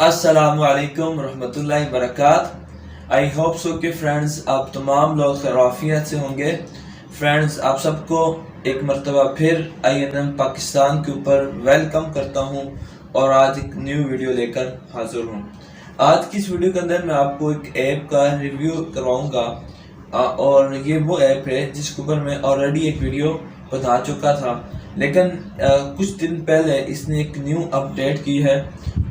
अस्सलामुअलैकुम रहमतुल्लाहि बरकात। I hope so कि फ्रेंड्स आप तमाम लोग खैरियत से होंगे। फ्रेंड्स आप सबको एक मरतबा फिर INM पाकिस्तान के ऊपर वेलकम करता हूं और आज एक न्यू वीडियो लेकर हाजिर हूं। आज की इस वीडियो के अंदर मैं आपको एक ऐप का रिव्यू करवाऊंगा और ये वो ऐप है जिसके ऊपर मैं ऑलरेडी एक वीडियो बता चुका था, लेकिन कुछ दिन पहले इसने एक न्यू अपडेट की है।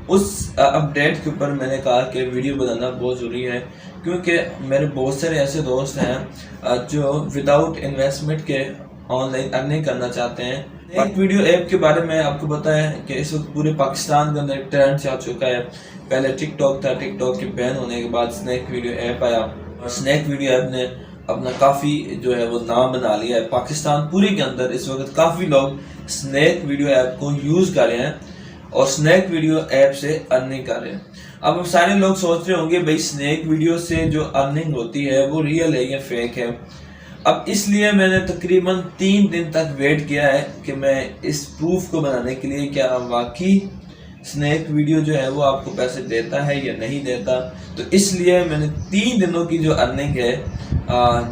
उस अपडेट के ऊपर मैंने कहा कि वीडियो बनाना बहुत ज़रूरी है, क्योंकि मेरे बहुत सारे ऐसे दोस्त हैं जो विदाउट इन्वेस्टमेंट के ऑनलाइन अर्निंग करना चाहते हैं। एक वीडियो ऐप के बारे में आपको पता है कि इस वक्त पूरे पाकिस्तान के अंदर एक ट्रेंड चल चुका है। पहले टिकटॉक था, टिकटॉक के बैन होने के बाद स्नैक वीडियो ऐप आया और स्नैक वीडियो ऐप ने अपना काफ़ी जो है वो नाम बना लिया है। पाकिस्तान पूरे के अंदर इस वक्त काफ़ी लोग स्नैक वीडियो ऐप को यूज़ कर रहे हैं और स्नैक वीडियो ऐप से अर्निंग कर रहे हैं। अब सारे लोग सोच रहे होंगे भाई स्नैक वीडियो से जो अर्निंग होती है वो रियल है या फेक है। अब इसलिए मैंने तकरीबन 3 दिन तक वेट किया है कि मैं इस प्रूफ को बनाने के लिए क्या वाकई स्नैक वीडियो जो है वो आपको पैसे देता है या नहीं देता। तो इसलिए मैंने 3 दिनों की जो अर्निंग है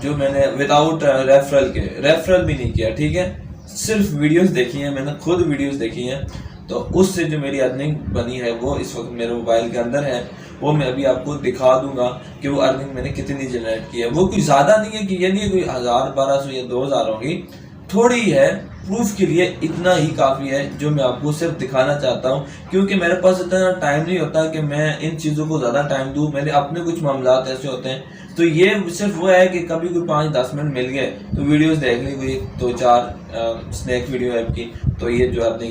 जो मैंने विदाउट रेफरल भी नहीं किया, ठीक है, सिर्फ वीडियोस देखी हैं, मैंने खुद वीडियोस देखी हैं, तो उससे जो मेरी अर्निंग बनी है वो इस वक्त मेरे मोबाइल के अंदर है। वो मैं अभी आपको दिखा दूंगा कि वो अर्निंग मैंने कितनी जनरेट की है। वो कोई ज़्यादा नहीं है कि ये नहीं कोई 1000 1200 या 2000 होगी, थोड़ी है। प्रूफ के लिए इतना ही काफ़ी है जो मैं आपको सिर्फ दिखाना चाहता हूँ, क्योंकि मेरे पास इतना टाइम नहीं होता कि मैं इन चीज़ों को ज़्यादा टाइम दूँ। मेरे अपने कुछ मामलात ऐसे होते हैं, तो ये सिर्फ वो है कि कभी कोई 5-10 मिनट मिल गए तो वीडियोस देख ली, कोई 2-4 स्नैक वीडियो ऐप की, तो ये जो आपने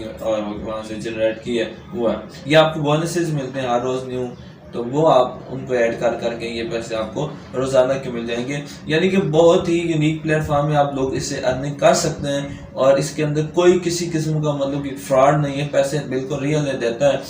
वहाँ से जनरेट की है वो है। ये आपको बोनसेस मिलते हैं हर रोज़ न्यू, तो वो आप उनको ऐड कर करके ये पैसे आपको रोज़ाना के मिल जाएंगे। यानी कि बहुत ही यूनिक प्लेटफॉर्म है, आप लोग इससे अर्निंग कर सकते हैं और इसके अंदर कोई किसी किस्म का मतलब कि फ्रॉड नहीं है, पैसे बिल्कुल रियल देता है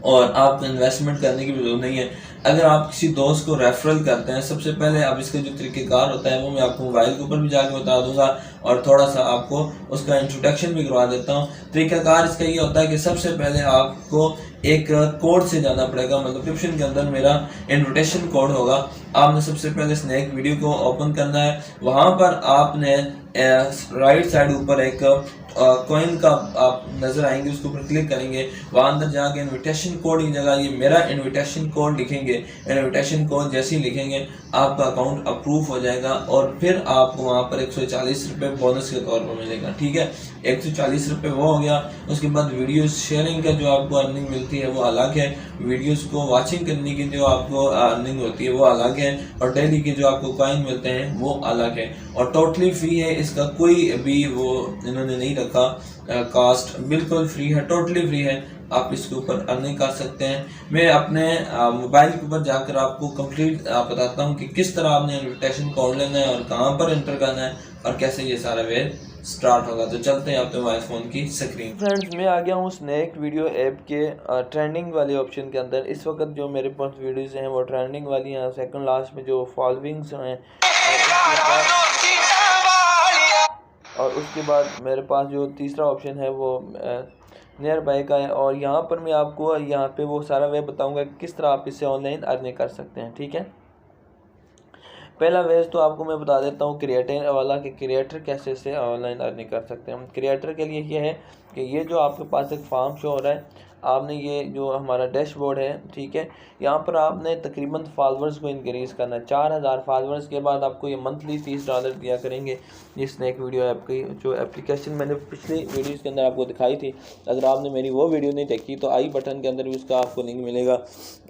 और आपको इन्वेस्टमेंट करने की भी जरूरत नहीं है। अगर आप किसी दोस्त को रेफरल करते हैं, सबसे पहले अब इसका जो तरीक़ेकार होता है वो मैं आपको मोबाइल के ऊपर भी जाकर बता दूंगा और थोड़ा सा आपको उसका इंट्रोडक्शन भी करवा देता हूँ। तरीक़ेकार इसका ये होता है कि सबसे पहले आपको एक कोड से जाना पड़ेगा, मतलब डिस्क्रिप्शन के अंदर मेरा इन्विटेशन कोड होगा। आपने सबसे पहले स्नैक वीडियो को ओपन करना है, वहाँ पर आपने राइट साइड ऊपर एक कॉइन का आप नजर आएंगे, उसके ऊपर क्लिक करेंगे, वहाँ अंदर जाके इनविटेशन कोड की जगह ये मेरा इनविटेशन कोड लिखेंगे। इनविटेशन कोड जैसे ही लिखेंगे आपका अकाउंट अप्रूव हो जाएगा और फिर आपको वहाँ पर 140 रुपये बोनस के तौर पर मिलेगा, ठीक है। 140 रुपये वो हो गया। उसके बाद वीडियो शेयरिंग का जो आपको अर्निंग मिलती है वो अलग है, वीडियोस को वॉचिंग करने की जो आपको अर्निंग होती है वो अलग है और डेली के जो आपको कॉइन मिलते हैं वो अलग है और टोटली फ्री है। इसका कोई भी वो इन्होंने नहीं रखा कास्ट, बिल्कुल फ्री है, टोटली फ्री है। आप इसके ऊपर अर्निंग कर सकते हैं। मैं अपने मोबाइल के ऊपर जाकर आपको कंप्लीट बताता हूँ कि किस तरह आपने इन्विटेशन कोड लेना है और कहाँ पर एंटर करना है और कैसे ये सारा वे स्टार्ट होगा। तो चलते हैं अपने मोबाइल फ़ोन की स्क्रीन। फ्रेंड्स मैं आ गया हूँ स्नैक वीडियो ऐप के ट्रेंडिंग वाले ऑप्शन के अंदर। इस वक्त जो मेरे पास वीडियोज़ हैं वो ट्रेंडिंग वाली हैं, सेकंड लास्ट में जो फॉलोइंग्स हैं और उसके बाद मेरे पास जो तीसरा ऑप्शन है वो नियर बाय का है। और यहाँ पर मैं आपको यहाँ पे वो सारा वे बताऊँगा किस तरह आप इससे ऑनलाइन अर्निंग कर सकते हैं, ठीक है। पहला वेज तो आपको मैं बता देता हूँ क्रिएटर वाला, कि क्रिएटर कैसे से ऑनलाइन अर्निंग कर सकते हैं। क्रिएटर के लिए ये है कि ये जो आपके पास एक फॉर्म शो हो रहा है, आपने ये जो हमारा डैशबोर्ड है, ठीक है, यहाँ पर आपने तकरीबन फॉलोअर्स को इंक्रीज़ करना है। 4000 फॉलोअर्स के बाद आपको ये मंथली $30 दिया करेंगे। ये स्नैक वीडियो ऐप की जो एप्लीकेशन मैंने पिछली वीडियोज़ के अंदर आपको दिखाई थी, अगर आपने मेरी वो वीडियो नहीं देखी तो आई बटन के अंदर भी उसका आपको लिंक मिलेगा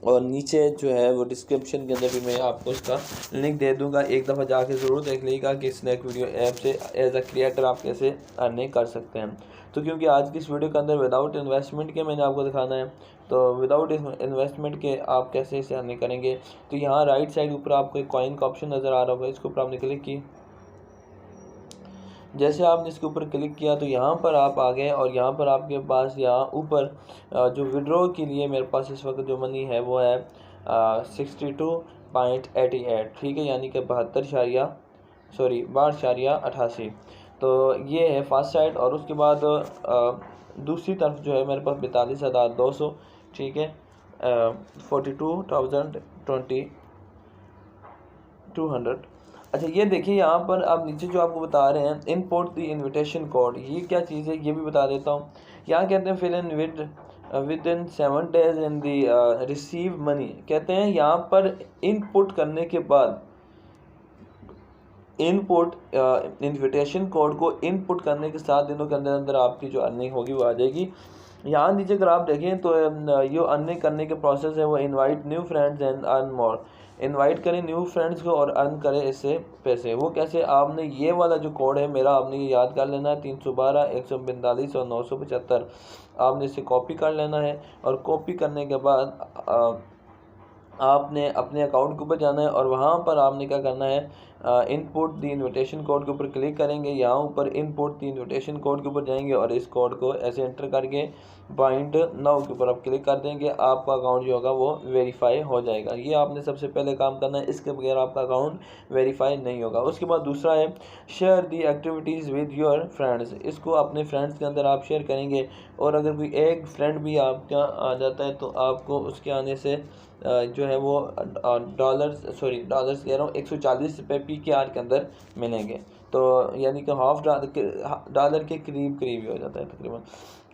और नीचे जो है वो डिस्क्रिप्शन के अंदर भी मैं आपको उसका लिंक दे दूंगा। एक दफ़ा जाके ज़रूर देख लीजिएगा कि स्नैक वीडियो ऐप से एज अ क्रिएटर आप कैसे अर्निंग कर सकते हैं। तो क्योंकि आज की इस वीडियो के अंदर विदाउट इन्वेस्टमेंट के मैंने आपको दिखाना है, तो विदाउट इन्वेस्टमेंट के आप कैसे इसे अर्निंग करेंगे। तो यहाँ राइट साइड ऊपर आपको एक कॉइन का ऑप्शन नज़र आ रहा होगा, इसके ऊपर आपने क्लिक की। जैसे आपने इसके ऊपर क्लिक किया तो यहाँ पर आप आ गए और यहाँ पर आपके पास यहाँ ऊपर जो विड्रॉ के लिए मेरे पास इस वक्त जो मनी है वो है 62.88, ठीक है, यानी कि 62.88। तो ये है फर्स्ट साइड और उसके बाद दूसरी तरफ जो है मेरे पास 42,200, ठीक है। 42,200। अच्छा ये देखिए यहाँ पर आप नीचे जो आपको बता रहे हैं इनपुट द इनविटेशन कोड, ये क्या चीज़ है ये भी बता देता हूँ। यहाँ कहते हैं fill in within 7 days in the receive money. कहते हैं यहाँ पर इनपुट करने के बाद इनपुट इन्विटेशन कोड को इनपुट करने के 7 दिनों के अंदर अंदर आपकी जो अर्निंग होगी वो आ जाएगी। यहाँ नीचे अगर आप देखें तो ये अर्निंग करने के प्रोसेस है वो invite new friends and earn more. Invite करें न्यू फ्रेंड्स को और अर्न करें इससे पैसे। वो कैसे, आपने ये वाला जो कोड है मेरा आपने ये याद कर लेना है 312 145 और 975। आपने इसे कॉपी कर लेना है और कॉपी करने के बाद आपने अपने अकाउंट के ऊपर जाना है और वहाँ पर आपने क्या करना है, इनपुट द इनविटेशन कोड के ऊपर क्लिक करेंगे। यहाँ ऊपर इनपुट द इनविटेशन कोड के ऊपर जाएंगे और इस कोड को ऐसे एंटर करके बाइंड नाउ के ऊपर आप क्लिक कर देंगे, आपका अकाउंट जो होगा वो वेरीफाई हो जाएगा। ये आपने सबसे पहले काम करना है, इसके बगैर आपका अकाउंट वेरीफाई नहीं होगा। उसके बाद दूसरा है share the activities with your friends. इसको अपने फ्रेंड्स के अंदर आप शेयर करेंगे और अगर कोई एक फ्रेंड भी आपका आ जाता है तो आपको उसके आने से जो है वो डॉलर्स कह रहा हूँ 140 रुपये PKR के अंदर मिलेंगे। तो यानी कि $1/2 के करीब ही हो जाता है तकरीबन।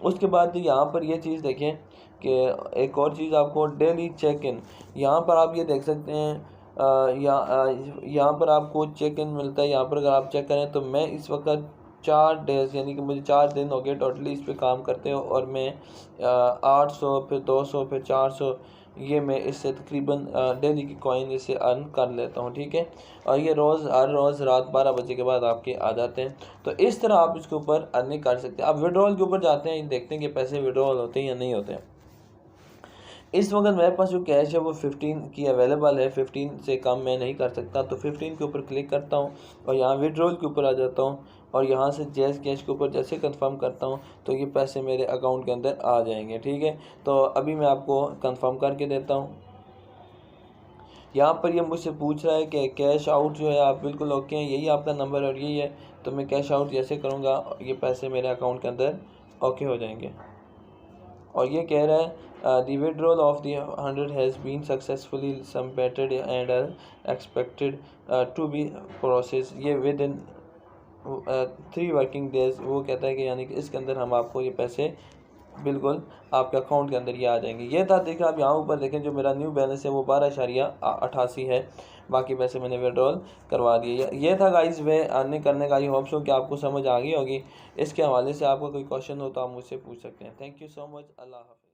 उसके बाद यहाँ पर ये चीज़ देखें कि एक और चीज़ आपको डेली चेक इन, यहाँ पर आप ये देख सकते हैं यहाँ पर आपको चेक इन मिलता है। यहाँ पर अगर आप चेक करें तो मैं इस वक्त 4 डेज़ यानी कि मुझे 4 दिन हो गए टोटली इस पे काम करते हो और मैं 800 फिर 200 फिर 400 ये मैं इससे तकरीबन डेली की कॉइन इससे अर्न कर लेता हूँ, ठीक है। और ये हर रोज़ रात 12 बजे के बाद आपके आ जाते हैं। तो इस तरह आप इसके ऊपर अर्निंग कर सकते हैं। आप विड्रॉल के ऊपर जाते हैं, देखते हैं कि पैसे विड्रॉल होते हैं या नहीं होते हैं। इस वक्त मेरे पास जो कैश है वो 15 की अवेलेबल है, 15 से कम मैं नहीं कर सकता। तो 15 के ऊपर क्लिक करता हूँ और यहाँ विड्रॉल के ऊपर आ जाता हूँ और यहाँ से जैज़ कैश के ऊपर जैसे कंफर्म करता हूँ तो ये पैसे मेरे अकाउंट के अंदर आ जाएंगे, ठीक है। तो अभी मैं आपको कंफर्म करके देता हूँ। यहाँ पर ये मुझसे पूछ रहा है कि कैश आउट जो है आप बिल्कुल ओके हैं, यही आपका नंबर और यही है। तो मैं कैश आउट जैसे करूँगा ये पैसे मेरे अकाउंट के अंदर ओके हो जाएंगे। और ये कह रहा है the withdrawal of the 100 has been successfully submitted and expected to be processed within 3 working days. वो कहता है कि यानी कि इसके अंदर हम आपको ये पैसे बिल्कुल आपके अकाउंट के अंदर ये आ जाएंगे। ये था, देखिए आप यहाँ ऊपर देखें जो मेरा न्यू बैलेंस है वो 12.88 है, बाकी पैसे मैंने विड्रॉल करवा दिए। ये था गाइस वे अर्निंग करने का। आई होप सो कि आपको समझ आ गई होगी। इसके हवाले से आपको कोई क्वेश्चन हो तो आप मुझसे पूछ सकते हैं। Thank you so much. अल्लाह हाफ़िज़।